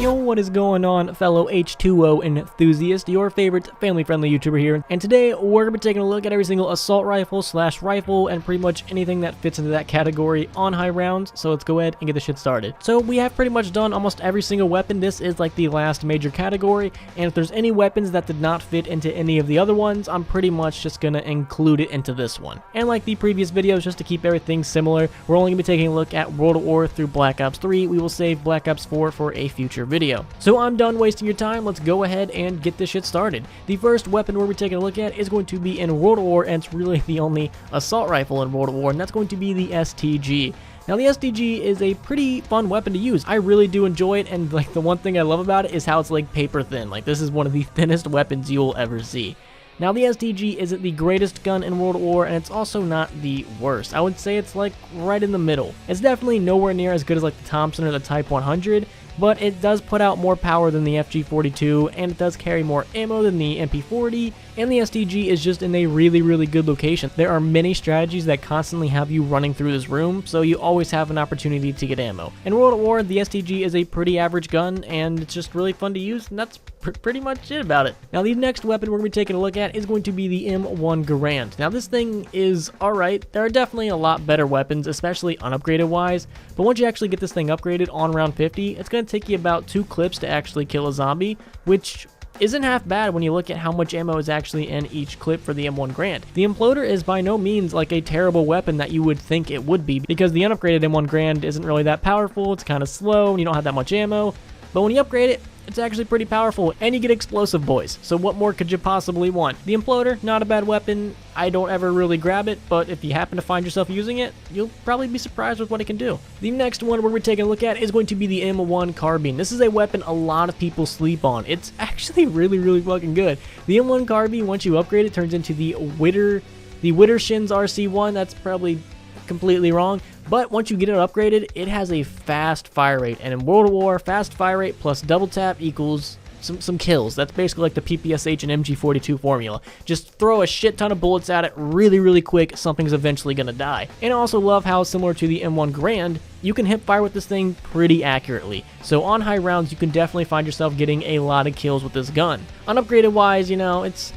Yo, what is going on, fellow H2O enthusiast? Your favorite family-friendly YouTuber here, and today we're going to be taking a look at every single assault rifle / rifle and pretty much anything that fits into that category on high rounds, so let's go ahead and get this shit started. So we have pretty much done almost every single weapon. This is like the last major category, and if there's any weapons that did not fit into any of the other ones, I'm pretty much just going to include it into this one. And like the previous videos, just to keep everything similar, we're only going to be taking a look at World at War through Black Ops 3. We will save Black Ops 4 for a future video. So I'm done wasting your time. Let's go ahead and get this shit started. The first weapon we're taking a look at is going to be in World at War, and it's really the only assault rifle in World at War, and that's going to be the STG. Now the STG is a pretty fun weapon to use. I really do enjoy it, and like the one thing I love about it is how it's like paper thin. Like this is one of the thinnest weapons you'll ever see. Now the STG isn't the greatest gun in World at War, and it's also not the worst. I would say it's like right in the middle. It's definitely nowhere near as good as like the Thompson or the Type 100, but it does put out more power than the FG42, and it does carry more ammo than the MP40, and the STG is just in a really good location. There are many strategies that constantly have you running through this room, so you always have an opportunity to get ammo. In World at War, the STG is a pretty average gun, and it's just really fun to use, and that's pretty much it about it. Now the next weapon we're going to be taking a look at is going to be the M1 Garand. Now this thing is alright. There are definitely a lot better weapons, especially unupgraded wise, but once you actually get this thing upgraded on round 50, it's going to take you about 2 clips to actually kill a zombie, which isn't half bad when you look at how much ammo is actually in each clip for the M1 Garand. The Imploder is by no means like a terrible weapon that you would think it would be, because the unupgraded M1 Garand isn't really that powerful, it's kind of slow, and you don't have that much ammo, but when you upgrade it, it's actually pretty powerful, and you get explosive boys, so what more could you possibly want? The Imploder, not a bad weapon. I don't ever really grab it, but if you happen to find yourself using it, you'll probably be surprised with what it can do. The next one we're going to be taking a look at is going to be the M1 Carbine. This is a weapon a lot of people sleep on. It's actually really fucking good. The M1 Carbine, once you upgrade it, turns into the Wittershins RC1. That's probably completely wrong, but once you get it upgraded, it has a fast fire rate, and in World at War, fast fire rate plus double tap equals some kills. That's basically like the PPSH and MG42 formula. Just throw a shit ton of bullets at it really quick, something's eventually gonna die. And I also love how, similar to the M1 Garand, you can hip fire with this thing pretty accurately. So on high rounds, you can definitely find yourself getting a lot of kills with this gun. Unupgraded wise, you know, it's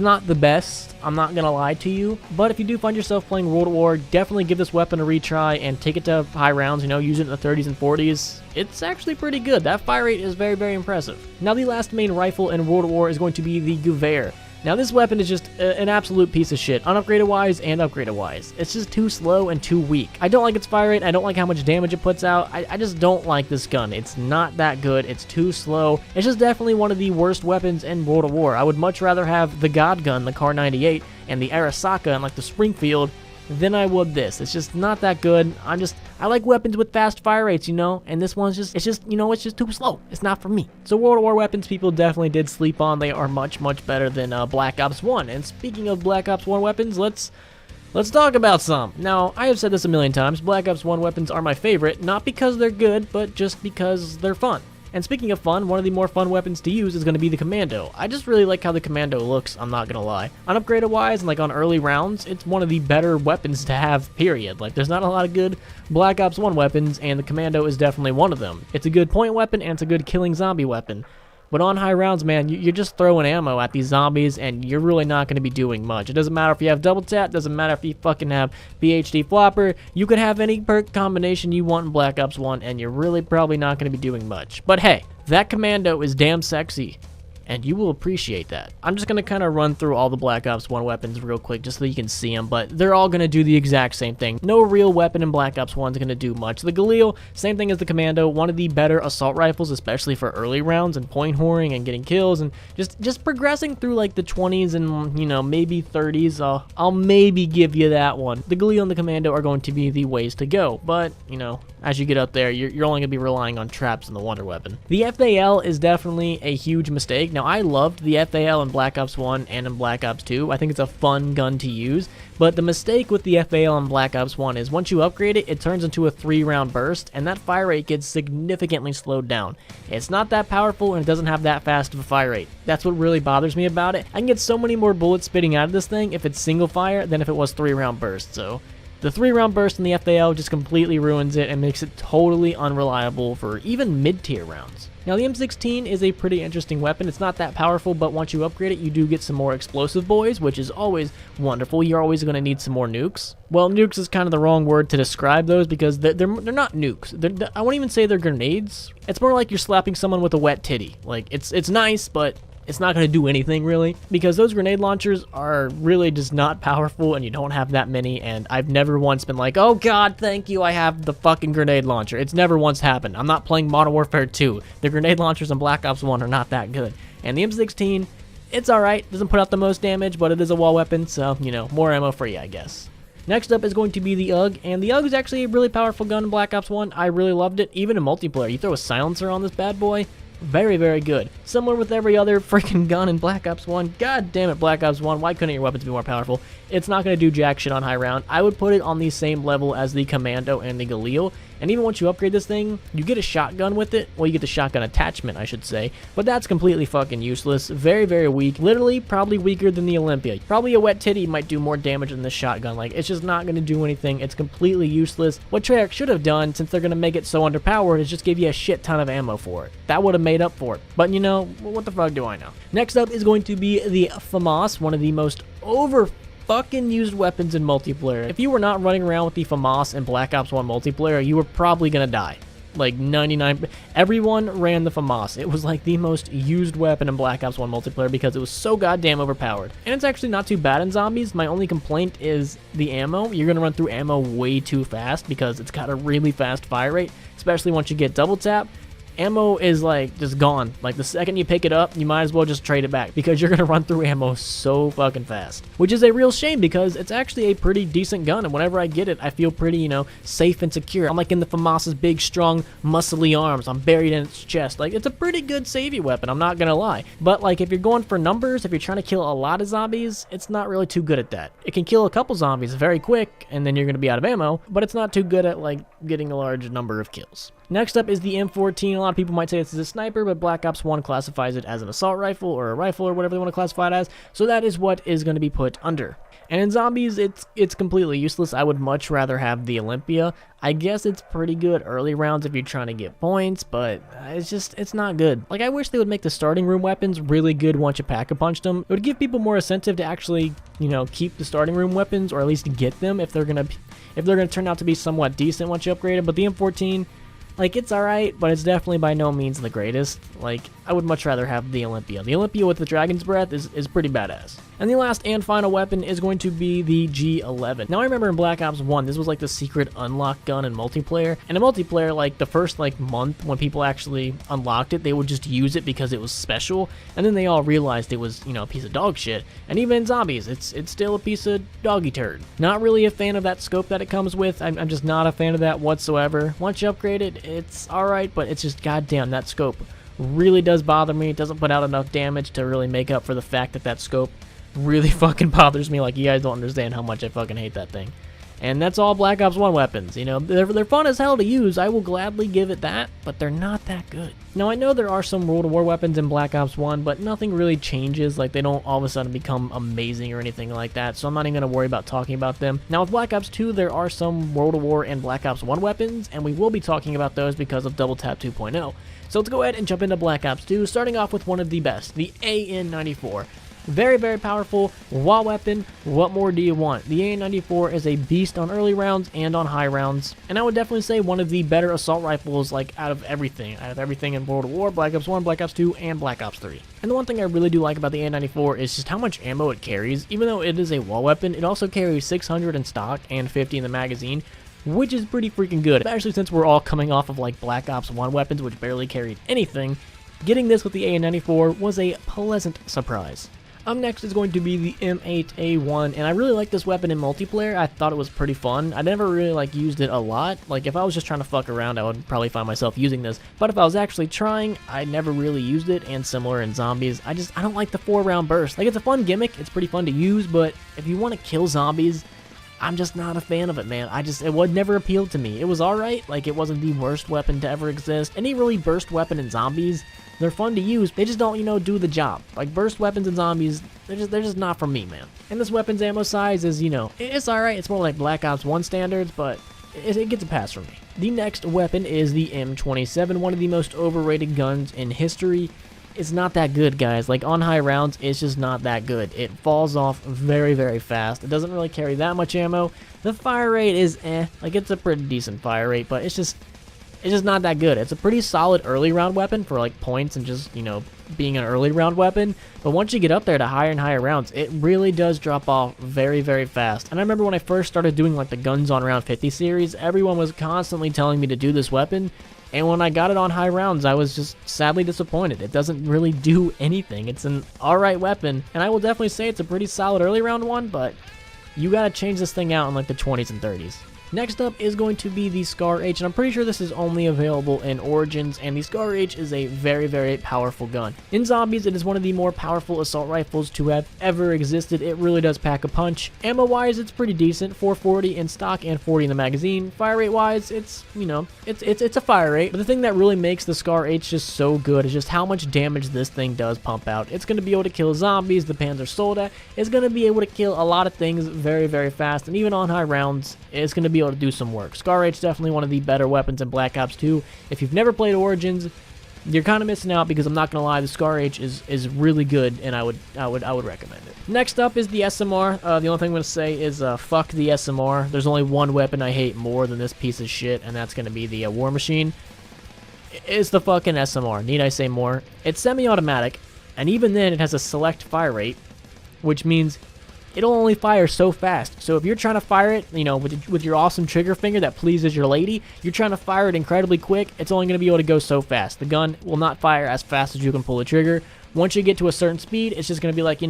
not the best, I'm not gonna lie to you, but if you do find yourself playing World at War, definitely give this weapon a retry and take it to high rounds, you know, use it in the 30s and 40s. It's actually pretty good. That fire rate is very impressive. Now the last main rifle in World at War is going to be the Gewehr. Now this weapon is just an absolute piece of shit, unupgraded wise and upgraded wise. It's just too slow and too weak. I don't like its fire rate, I don't like how much damage it puts out, I just don't like this gun. It's not that good, it's too slow. It's just definitely one of the worst weapons in World at War. I would much rather have the God gun, the Kar 98, and the Arasaka and like the Springfield than I would this. It's just not that good. I like weapons with fast fire rates, you know, and this one's just, it's just too slow. It's not for me. So World at War weapons people definitely did sleep on. They are much better than Black Ops 1. And speaking of Black Ops 1 weapons, let's talk about some. Now, I have said this a million times, Black Ops 1 weapons are my favorite, not because they're good, but just because they're fun. And speaking of fun, one of the more fun weapons to use is going to be the Commando. I just really like how the Commando looks, I'm not going to lie. Unupgraded wise, and like on early rounds, it's one of the better weapons to have, period. Like there's not a lot of good Black Ops 1 weapons, and the Commando is definitely one of them. It's a good point weapon, and it's a good killing zombie weapon. But on high rounds, man, you're just throwing ammo at these zombies, and you're really not going to be doing much. It doesn't matter if you have double tap, doesn't matter if you fucking have BHD flopper. You could have any perk combination you want in Black Ops 1, and you're really probably not going to be doing much. But hey, that Commando is damn sexy, and you will appreciate that. I'm just going to kind of run through all the Black Ops 1 weapons real quick just so you can see them, but they're all going to do the exact same thing. No real weapon in Black Ops 1 is going to do much. The Galil, same thing as the Commando, one of the better assault rifles, especially for early rounds and point whoring and getting kills and just progressing through like the 20s and, you know, maybe 30s. I'll maybe give you that one. The Galil and the Commando are going to be the ways to go, but, you know, as you get up there, you're only going to be relying on traps and the wonder weapon. The FAL is definitely a huge mistake. Now, I loved the FAL in Black Ops 1 and in Black Ops 2. I think it's a fun gun to use, but the mistake with the FAL in Black Ops 1 is once you upgrade it, it turns into a 3-round burst, and that fire rate gets significantly slowed down. It's not that powerful, and it doesn't have that fast of a fire rate. That's what really bothers me about it. I can get so many more bullets spitting out of this thing if it's single fire than if it was 3-round burst, so The 3-round burst in the FAL just completely ruins it and makes it totally unreliable for even mid-tier rounds. Now the M16 is a pretty interesting weapon. It's not that powerful, but once you upgrade it, you do get some more explosive boys, which is always wonderful. You're always going to need some more nukes. Well, nukes is kind of the wrong word to describe those because they're not nukes. I won't even say they're grenades. It's more like you're slapping someone with a wet titty. Like, it's nice, but it's not going to do anything really, because those grenade launchers are really just not powerful and you don't have that many, and I've never once been like, oh god, thank you, I have the fucking grenade launcher. It's never once happened. I'm not playing Modern Warfare 2. The grenade launchers in Black Ops 1 are not that good. And the M16, it's alright, doesn't put out the most damage, but it is a wall weapon, so, you know, more ammo for you, I guess. Next up is going to be the UG, and the UG is actually a really powerful gun in Black Ops 1. I really loved it, even in multiplayer. You throw a silencer on this bad boy, very, very good. Similar with every other freaking gun in Black Ops 1. God damn it, Black Ops 1. Why couldn't your weapons be more powerful? It's not going to do jack shit on high round. I would put it on the same level as the Commando and the Galil. And even once you upgrade this thing, you get a shotgun with it. Well, you get the shotgun attachment, I should say. But that's completely fucking useless. Very, very weak. Literally, probably weaker than the Olympia. Probably a wet titty might do more damage than this shotgun. Like, it's just not going to do anything. It's completely useless. What Treyarch should have done, since they're going to make it so underpowered, is just give you a shit ton of ammo for it. That would have made up for it. But, you know, what the fuck do I know? Next up is going to be the Famas, one of the most fucking used weapons in multiplayer. If you were not running around with the Famas in Black Ops 1 multiplayer, you were probably gonna die. Like 99, everyone ran the Famas. It was like the most used weapon in Black Ops 1 multiplayer because it was so goddamn overpowered. And it's actually not too bad in zombies. My only complaint is the ammo. You're gonna run through ammo way too fast because it's got a really fast fire rate, especially once you get double tap. Ammo is like just gone. Like the second you pick it up, you might as well just trade it back because you're gonna run through ammo so fucking fast. Which is a real shame because it's actually a pretty decent gun, and whenever I get it, I feel pretty, you know, safe and secure. I'm like in the Famas's big, strong, muscly arms. I'm buried in its chest. Like, it's a pretty good savey weapon, I'm not gonna lie. But like, if you're going for numbers, if you're trying to kill a lot of zombies, it's not really too good at that. It can kill a couple zombies very quick, and then you're gonna be out of ammo, but it's not too good at like getting a large number of kills. Next up is the M14. A lot of people might say this is a sniper, but Black Ops 1 classifies it as an assault rifle or a rifle or whatever they want to classify it as, so that is what is going to be put under. And in zombies, it's completely useless. I would much rather have the Olympia. I guess it's pretty good early rounds if you're trying to get points, but it's not good. Like, I wish they would make the starting room weapons really good once you pack-a-punched them. It would give people more incentive to actually, you know, keep the starting room weapons, or at least get them if they're gonna turn out to be somewhat decent once you upgrade them. But the M14, like, it's alright, but it's definitely by no means the greatest. Like, I would much rather have the Olympia. The Olympia with the Dragon's Breath is pretty badass. And the last and final weapon is going to be the G11. Now, I remember in Black Ops 1, this was like the secret unlock gun in multiplayer. And in multiplayer, like, the first, like, month when people actually unlocked it, they would just use it because it was special. And then they all realized it was, you know, a piece of dog shit. And even in zombies, it's still a piece of doggy turd. Not really a fan of that scope that it comes with. I'm just not a fan of that whatsoever. Once you upgrade it, it's alright, but it's just goddamn, that scope really does bother me. It doesn't put out enough damage to really make up for the fact that that scope really fucking bothers me. Like, you guys don't understand how much I fucking hate that thing. And that's all Black Ops 1 weapons, you know. They're fun as hell to use, I will gladly give it that, but they're not that good. Now, I know there are some World of War weapons in Black Ops 1, but nothing really changes. Like, they don't all of a sudden become amazing or anything like that, so I'm not even going to worry about talking about them. Now, with Black Ops 2, there are some World of War and Black Ops 1 weapons, and we will be talking about those because of Double Tap 2.0. So let's go ahead and jump into Black Ops 2, starting off with one of the best, the AN-94. Very, very powerful WAW weapon. What more do you want? The AN-94 is a beast on early rounds and on high rounds, and I would definitely say one of the better assault rifles, like, out of everything in World of War, Black Ops 1, Black Ops 2, and Black Ops 3. And the one thing I really do like about the AN-94 is just how much ammo it carries. Even though it is a WAW weapon, it also carries 600 in stock and 50 in the magazine, which is pretty freaking good, especially since we're all coming off of, like, Black Ops 1 weapons, which barely carried anything. Getting this with the AN-94 was a pleasant surprise. Up next is going to be the M8A1, and I really like this weapon in multiplayer. I thought it was pretty fun. I never really, like, used it a lot. Like, if I was just trying to fuck around, I would probably find myself using this. But if I was actually trying, I never really used it, and similar in zombies, I don't like the 4-round burst. Like, it's a fun gimmick, it's pretty fun to use, but if you want to kill zombies, I'm just not a fan of it, man. It would never appealed to me. It was alright, like it wasn't the worst weapon to ever exist. Any really burst weapon in zombies, they're fun to use, they just don't, do the job. Like burst weapons in zombies, they're just not for me, man. And this weapon's ammo size is, it's alright. It's more like Black Ops 1 standards, but it gets a pass from me. The next weapon is the M27, one of the most overrated guns in history. It's not that good, guys. Like, on high rounds, it's just not that good. It falls off very, very fast. It doesn't really carry that much ammo. The fire rate is like, it's a pretty decent fire rate, but it's just not that good. It's a pretty solid early round weapon for, like, points and just, being an early round weapon. But once you get up there to higher and higher rounds, it really does drop off very, very fast. And I remember when I first started doing, like, the Guns on Round 50 series, everyone was constantly telling me to do this weapon. And when I got it on high rounds, I was just sadly disappointed. It doesn't really do anything. It's an alright weapon, and I will definitely say it's a pretty solid early round one, but you gotta change this thing out in like the 20s and 30s. Next up is going to be the Scar H, and I'm pretty sure this is only available in Origins, and the Scar H is a very, very powerful gun. In zombies, it is one of the more powerful assault rifles to have ever existed. It really does pack a punch. Ammo-wise, it's pretty decent, 440 in stock and 40 in the magazine. Fire rate-wise, it's, it's a fire rate, but the thing that really makes the Scar H just so good is just how much damage this thing does pump out. It's going to be able to kill zombies, the Panzer Soldat. It's going to be able to kill a lot of things very, very fast, and even on high rounds, it's going to be able to do some work. Scar H definitely one of the better weapons in Black Ops 2. If you've never played Origins, you're kind of missing out because I'm not gonna lie, the Scar H is really good, and I would recommend it. Next up is the SMR. The only thing I'm gonna say is fuck the SMR. There's only one weapon I hate more than this piece of shit, and that's gonna be the War Machine. It's the fucking SMR. Need I say more? It's semi-automatic, and even then it has a select fire rate, which means it'll only fire so fast. So if you're trying to fire it, with your awesome trigger finger that pleases your lady, you're trying to fire it incredibly quick, it's only going to be able to go so fast. The gun will not fire as fast as you can pull the trigger. Once you get to a certain speed, it's just going to be like,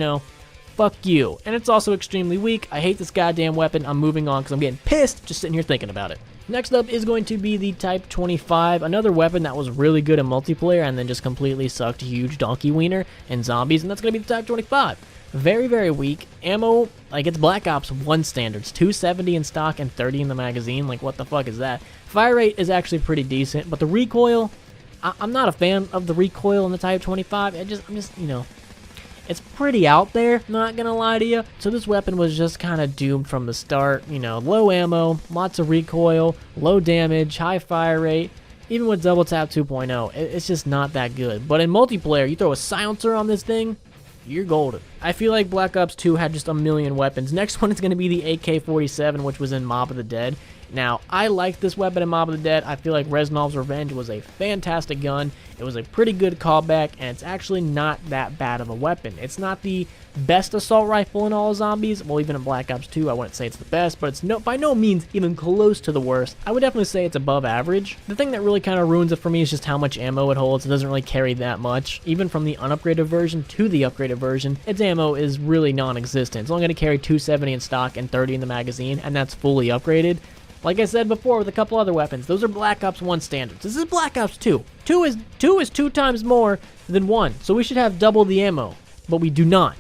fuck you. And it's also extremely weak. I hate this goddamn weapon. I'm moving on because I'm getting pissed just sitting here thinking about it. Next up is going to be the Type 25, another weapon that was really good in multiplayer and then just completely sucked huge donkey wiener in zombies, and that's going to be the Type 25. Very, very weak. Ammo, like it's Black Ops 1 standards. 270 in stock and 30 in the magazine. Like, what the fuck is that? Fire rate is actually pretty decent, but the recoil, I'm not a fan of the recoil in the Type 25. I'm just, it's pretty out there, not gonna lie to you. So this weapon was just kind of doomed from the start. Low ammo, lots of recoil, low damage, high fire rate. Even with Double Tap 2.0, it's just not that good. But in multiplayer, you throw a silencer on this thing, you're golden. I feel like Black Ops 2 had just a million weapons. Next one is going to be the AK-47, which was in Mob of the Dead. Now, I like this weapon in Mob of the Dead. I feel like Reznov's Revenge was a fantastic gun. It was a pretty good callback, and it's actually not that bad of a weapon. It's not the best assault rifle in all zombies. Well, even in Black Ops 2, I wouldn't say it's the best, but it's by no means even close to the worst. I would definitely say it's above average. The thing that really kind of ruins it for me is just how much ammo it holds. It doesn't really carry that much. Even from the unupgraded version to the upgraded version, its ammo is really non-existent. It's only going to carry 270 in stock and 30 in the magazine, and that's fully upgraded. Like I said before with a couple other weapons, those are Black Ops 1 standards. This is Black Ops 2. 2 is 2 times more than 1, so we should have double the ammo, but we do not.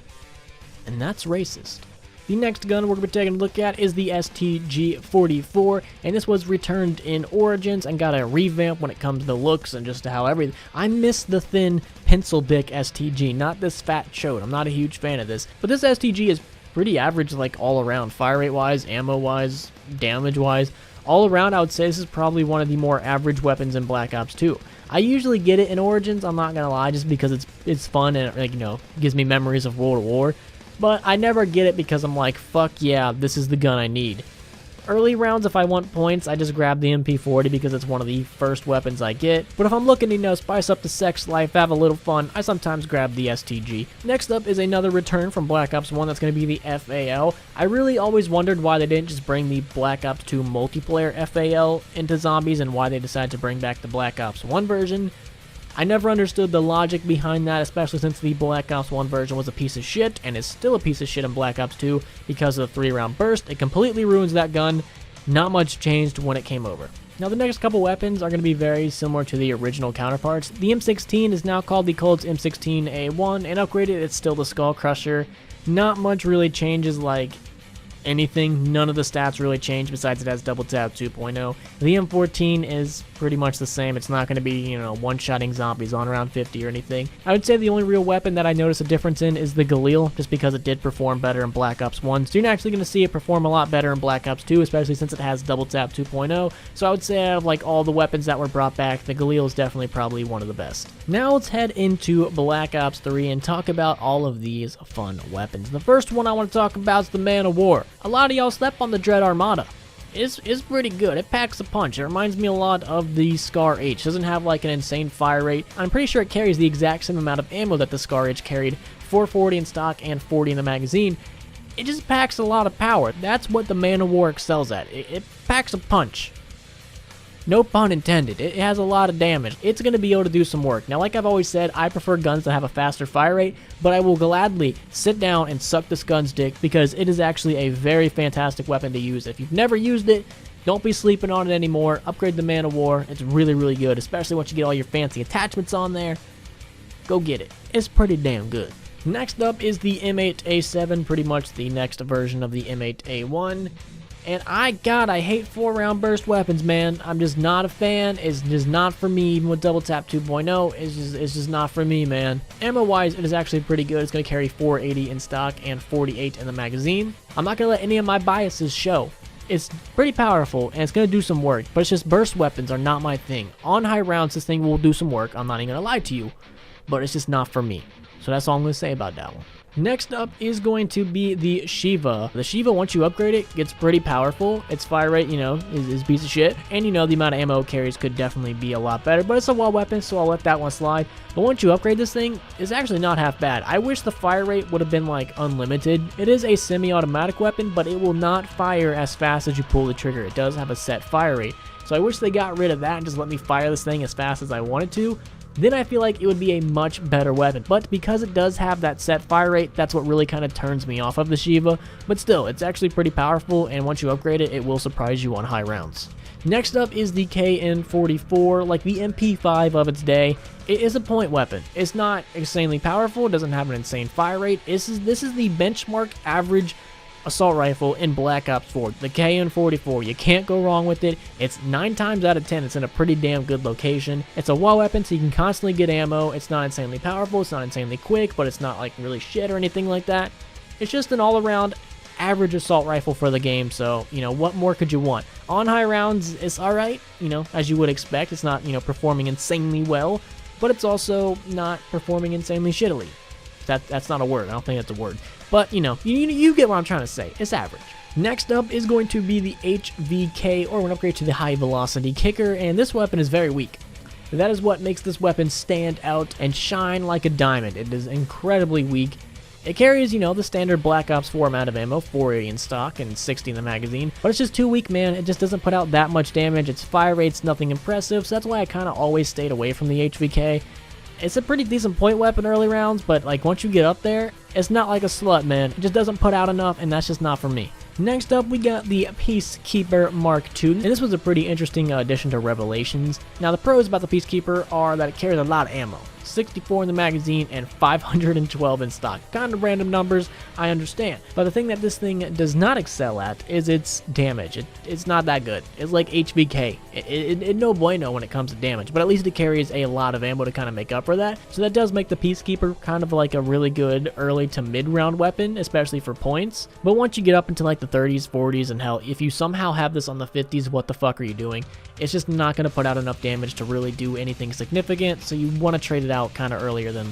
And that's racist. The next gun we're going to be taking a look at is the STG-44, and this was returned in Origins and got a revamp when it comes to looks and just to how everything. I miss the thin pencil dick STG, not this fat chode. I'm not a huge fan of this, but this STG is pretty average, like all around, fire rate wise, ammo wise, damage wise. All around, I would say this is probably one of the more average weapons in Black Ops 2. I usually get it in Origins, I'm not gonna lie, just because it's fun and it, gives me memories of World War. But I never get it because I'm like, fuck yeah, this is the gun I need. Early rounds, if I want points, I just grab the MP40 because it's one of the first weapons I get. But if I'm looking to, spice up the sex life, have a little fun, I sometimes grab the STG. Next up is another return from Black Ops 1, that's going to be the FAL. I really always wondered why they didn't just bring the Black Ops 2 multiplayer FAL into zombies and why they decided to bring back the Black Ops 1 version. I never understood the logic behind that, especially since the Black Ops 1 version was a piece of shit, and is still a piece of shit in Black Ops 2 because of the 3-round burst. It completely ruins that gun. Not much changed when it came over. Now the next couple weapons are going to be very similar to the original counterparts. The M16 is now called the Colt's M16A1, and upgraded it's still the Skull Crusher. Not much really changes, like, anything. None of the stats really change besides it has double tap 2.0. The M14 is pretty much the same. It's not going to be, one-shotting zombies on around 50 or anything. I would say the only real weapon that I noticed a difference in is the Galil, just because it did perform better in Black Ops 1. So you're actually going to see it perform a lot better in Black Ops 2, especially since it has double tap 2.0. So I would say out of like all the weapons that were brought back, the Galil is definitely probably one of the best. Now let's head into Black Ops 3 and talk about all of these fun weapons. The first one I want to talk about is the Man of War. A lot of y'all slept on the Dread Armada. It's pretty good. It packs a punch. It reminds me a lot of the Scar H. It doesn't have like an insane fire rate. I'm pretty sure it carries the exact same amount of ammo that the Scar H carried, 440 in stock and 40 in the magazine. It just packs a lot of power. That's what the Man of War excels at. It packs a punch. No pun intended. It has a lot of damage. It's going to be able to do some work. Now, like I've always said, I prefer guns that have a faster fire rate, but I will gladly sit down and suck this gun's dick because it is actually a very fantastic weapon to use. If you've never used it, don't be sleeping on it anymore. Upgrade the Man of War. It's really, really good, especially once you get all your fancy attachments on there. Go get it. It's pretty damn good. Next up is the M8A7, pretty much the next version of the M8A1. And I hate 4-round burst weapons, man. I'm just not a fan. It's just not for me, even with double tap 2.0. It's just not for me, man. Ammo-wise, it is actually pretty good. It's going to carry 480 in stock and 48 in the magazine. I'm not going to let any of my biases show. It's pretty powerful, and it's going to do some work, but it's just burst weapons are not my thing. On high rounds, this thing will do some work. I'm not even going to lie to you, but it's just not for me. So that's all I'm going to say about that one. Next up is going to be the Shiva. The Shiva, once you upgrade it, gets pretty powerful. Its fire rate, is a piece of shit. And, the amount of ammo it carries could definitely be a lot better. But it's a WAW weapon, so I'll let that one slide. But once you upgrade this thing, it's actually not half bad. I wish the fire rate would have been, like, unlimited. It is a semi-automatic weapon, but it will not fire as fast as you pull the trigger. It does have a set fire rate. So I wish they got rid of that and just let me fire this thing as fast as I wanted to. Then I feel like it would be a much better weapon. But because it does have that set fire rate, that's what really kind of turns me off of the Shiva. But still, it's actually pretty powerful, and once you upgrade it, it will surprise you on high rounds. Next up is the KN44, like the MP5 of its day. It is a point weapon. It's not insanely powerful, it doesn't have an insane fire rate. This is the benchmark average assault rifle in Black Ops 4, the KN44. You can't go wrong with it. It's 9 times out of 10, it's in a pretty damn good location. It's a WAW weapon, so you can constantly get ammo. It's not insanely powerful, it's not insanely quick, but it's not like really shit or anything like that. It's just an all-around average assault rifle for the game, so, what more could you want? On high rounds, it's alright, as you would expect. It's not, performing insanely well, but it's also not performing insanely shittily. That's not a word. I don't think that's a word. But, you get what I'm trying to say. It's average. Next up is going to be the HVK, or an upgrade to the High Velocity Kicker, and this weapon is very weak. That is what makes this weapon stand out and shine like a diamond. It is incredibly weak. It carries, the standard Black Ops 4 amount of ammo, 480 in stock and 60 in the magazine, but it's just too weak, man. It just doesn't put out that much damage. Its fire rate's nothing impressive, so that's why I kind of always stayed away from the HVK. It's a pretty decent point weapon early rounds, but like once you get up there, it's not like a slut, man. It just doesn't put out enough, and that's just not for me. Next up, we got the Peacekeeper Mark II, and this was a pretty interesting addition to Revelations. Now, the pros about the Peacekeeper are that it carries a lot of ammo. 64 in the magazine and 512 in stock. Kind of random numbers, I understand. But the thing that this thing does not excel at is its damage. It's not that good. It's like HVK. It no bueno when it comes to damage, but at least it carries a lot of ammo to kind of make up for that. So that does make the Peacekeeper kind of like a really good early to mid-round weapon, especially for points. But once you get up into like the 30s, 40s, and hell, if you somehow have this on the 50s, what the fuck are you doing? It's just not going to put out enough damage to really do anything significant, so you want to trade it out kind of earlier than,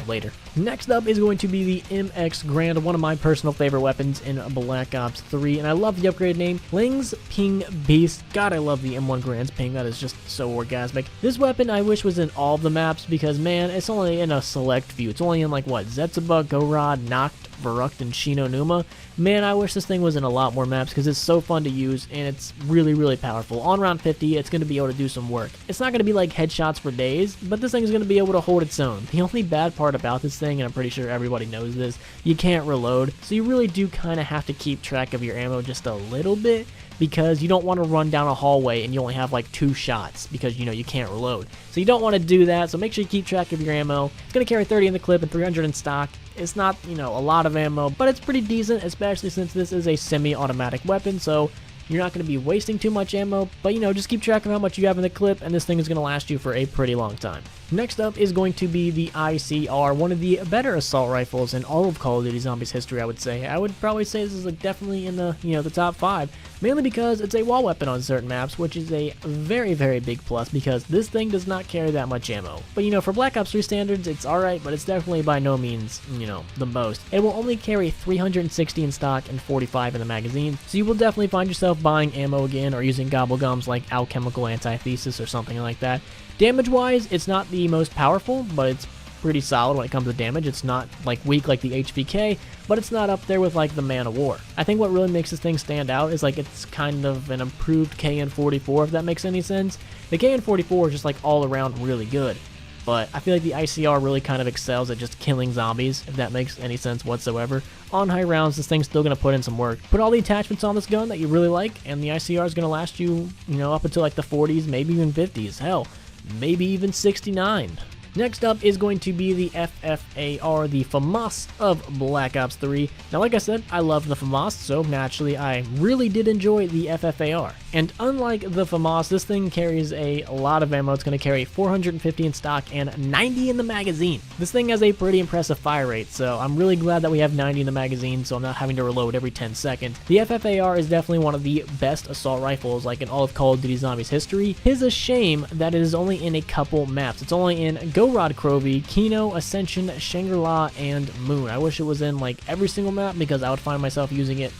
later. Next up is going to be the MX Garand, one of my personal favorite weapons in Black Ops 3, and I love the upgrade name, Ling's Ping Beast. God, I love the M1 Garand's ping. That is just so orgasmic. This weapon I wish was in all of the maps because, man, it's only in a select few. It's only in, like, what, Zetsuba, Gorod, Noct, Verrucht, and Shino Numa. Man, I wish this thing was in a lot more maps because it's so fun to use and it's really, really powerful. On round 50, it's going to be able to do some work. It's not going to be like headshots for days, but this thing is going to be able to hold its own. The only bad part about this thing, and I'm pretty sure everybody knows this, you can't reload, so you really do kind of have to keep track of your ammo just a little bit, because you don't want to run down a hallway and you only have like 2 shots because you can't reload. So you don't want to do that, so make sure you keep track of your ammo. It's going to carry 30 in the clip and 300 in stock. It's not, you know, a lot of ammo, but it's pretty decent, especially since this is a semi-automatic weapon, so you're not going to be wasting too much ammo, but you know, just keep track of how much you have in the clip, and this thing is going to last you for a pretty long time. Next up is going to be the ICR, one of the better assault rifles in all of Call of Duty Zombies history, I would say. I would probably say this is like definitely in the, you know, the top 5, mainly because it's a wall weapon on certain maps, which is a very, very big plus because this thing does not carry that much ammo. But you know, for Black Ops 3 standards, it's alright, but it's definitely by no means, you know, the most. It will only carry 360 in stock and 45 in the magazine, so you will definitely find yourself buying ammo again or using gobblegums like alchemical antithesis or something like that. Damage-wise, it's not the most powerful, but it's pretty solid when it comes to damage. It's not like weak like the HVK, but it's not up there with like the Man of War. I think what really makes this thing stand out is like it's kind of an improved KN-44, if that makes any sense. The KN-44 is just like all around really good, but I feel like the ICR really kind of excels at just killing zombies, if that makes any sense whatsoever. On high rounds, this thing's still going to put in some work. Put all the attachments on this gun that you really like, and the ICR is going to last you, you know, up until like the 40s, maybe even 50s. Hell, maybe even 69. Next up is going to be the FFAR, the Famas of Black Ops 3. Now, like I said, I love the Famas, so naturally I really did enjoy the FFAR. And unlike the Famas, this thing carries a lot of ammo. It's going to carry 450 in stock and 90 in the magazine. This thing has a pretty impressive fire rate, so I'm really glad that we have 90 in the magazine, so I'm not having to reload every 10 seconds. The FFAR is definitely one of the best assault rifles like in all of Call of Duty Zombies history. It is a shame that it is only in a couple maps. It's only in Rod Crovey, Kino, Ascension, Shangri-La, and Moon. I wish it was in like every single map because I would find myself using it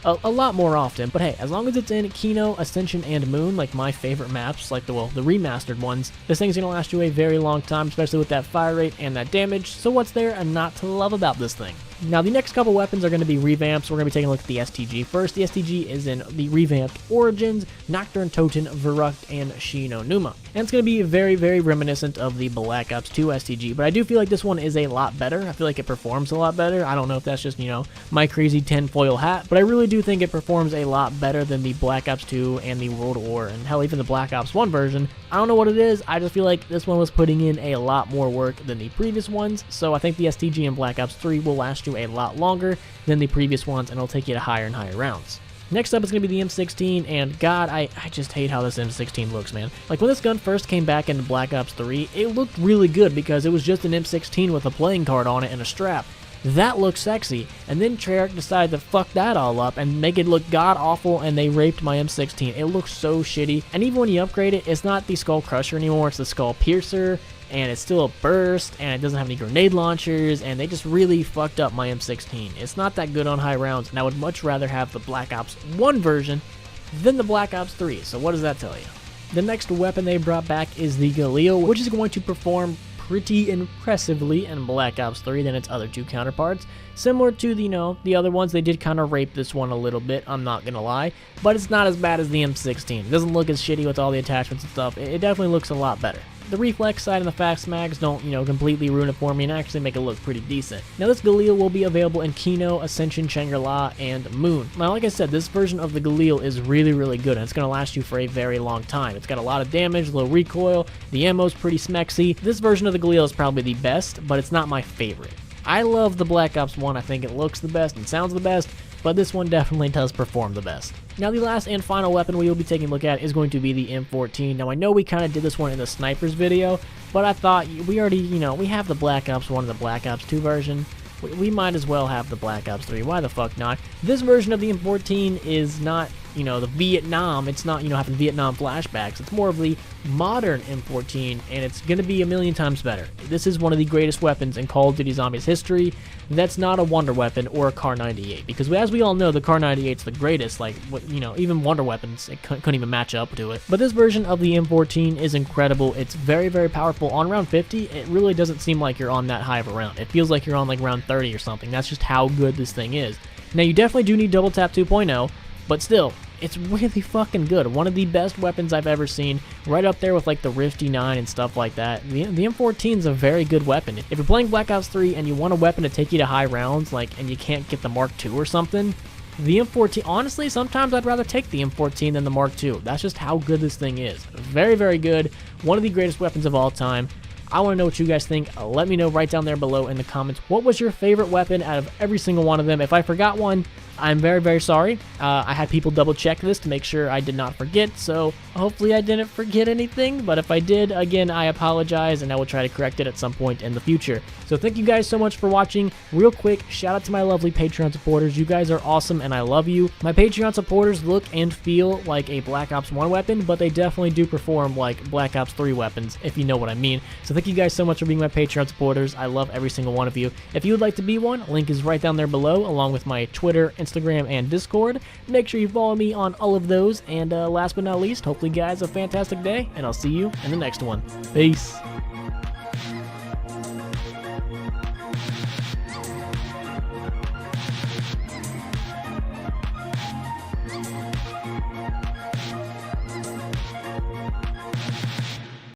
a lot more often. But hey, as long as it's in Kino, Ascension, and Moon, like my favorite maps, like the remastered ones, this thing's gonna last you a very long time, especially with that fire rate and that damage. So what's there and not to love about this thing? Now, the next couple weapons are going to be revamps. We're going to be taking a look at the STG first. The STG is in the revamped Origins, Nocturne, Toten, Verrucht, and Shino Numa. And it's going to be very, very reminiscent of the Black Ops 2 STG, but I do feel like this one is a lot better. I feel like it performs a lot better. I don't know if that's just, you know, my crazy tinfoil hat, but I really do think it performs a lot better than the Black Ops 2 and the World War, and hell, even the Black Ops 1 version. I don't know what it is. I just feel like this one was putting in a lot more work than the previous ones, so I think the STG in Black Ops 3 will last you a lot longer than the previous ones, and it'll take you to higher and higher rounds. Next up is going to be the M16, and god, I just hate how this M16 looks, man. Like, when this gun first came back in Black Ops 3, it looked really good because it was just an M16 with a playing card on it and a strap. That looked sexy, and then Treyarch decided to fuck that all up and make it look god-awful, and they raped my M16. It looks so shitty, and even when you upgrade it, it's not the Skull Crusher anymore, it's the Skull Piercer, and it's still a burst, and it doesn't have any grenade launchers, and they just really fucked up my M16. It's not that good on high rounds, and I would much rather have the Black Ops 1 version than the Black Ops 3, so what does that tell you? The next weapon they brought back is the Galil, which is going to perform pretty impressively in Black Ops 3 than its other two counterparts. Similar to the, you know, the other ones, they did kind of rape this one a little bit, I'm not gonna lie, but it's not as bad as the M16. It doesn't look as shitty with all the attachments and stuff. It definitely looks a lot better. The reflex side and the fast mags don't, you know, completely ruin it for me and actually make it look pretty decent. Now, this Galil will be available in Kino, Ascension, Shangri-La, and Moon. Now, like I said, this version of the Galil is really, really good, and it's going to last you for a very long time. It's got a lot of damage, low recoil, the ammo's pretty smexy. This version of the Galil is probably the best, but it's not my favorite. I love the Black Ops 1. I think it looks the best and sounds the best, but this one definitely does perform the best. Now, the last and final weapon we will be taking a look at is going to be the M14. Now, I know we kind of did this one in the snipers video, but I thought we already, you know, we have the Black Ops 1 and the Black Ops 2 version. We might as well have the Black Ops 3. Why the fuck not? This version of the M14 is not, you know, the Vietnam. It's not, you know, having Vietnam flashbacks. It's more of the modern M14, and it's going to be a million times better. This is one of the greatest weapons in Call of Duty Zombies history. That's not a Wonder Weapon or a Car 98, because as we all know, the Car 98's the greatest. Like, you know, even Wonder Weapons, it couldn't even match up to it. But this version of the M14 is incredible. It's very, very powerful. On round 50, it really doesn't seem like you're on that high of a round. It feels like you're on like round 30 or something. That's just how good this thing is. Now, you definitely do need Double Tap 2.0, but still, it's really fucking good. One of the best weapons I've ever seen, right up there with like the Rifty 9 and stuff like that. The M14 is a very good weapon. If you're playing Black Ops 3 and you want a weapon to take you to high rounds, like, and you can't get the Mark II or something, the M14, honestly, sometimes I'd rather take the M14 than the Mark II. That's just how good this thing is. Very, very good. One of the greatest weapons of all time. I want to know what you guys think. Let me know right down there below in the comments. What was your favorite weapon out of every single one of them? If I forgot one, I'm very, very sorry. I had people double check this to make sure I did not forget, so hopefully I didn't forget anything, but if I did, again, I apologize, and I will try to correct it at some point in the future. So thank you guys so much for watching. Real quick, shout out to my lovely Patreon supporters. You guys are awesome, and I love you. My Patreon supporters look and feel like a Black Ops 1 weapon, but they definitely do perform like Black Ops 3 weapons, if you know what I mean. So thank you guys so much for being my Patreon supporters. I love every single one of you. If you would like to be one, link is right down there below, along with my Twitter, Instagram, and Discord. Make sure you follow me on all of those, and last but not least, hopefully you guys have a fantastic day, and I'll see you in the next one. Peace.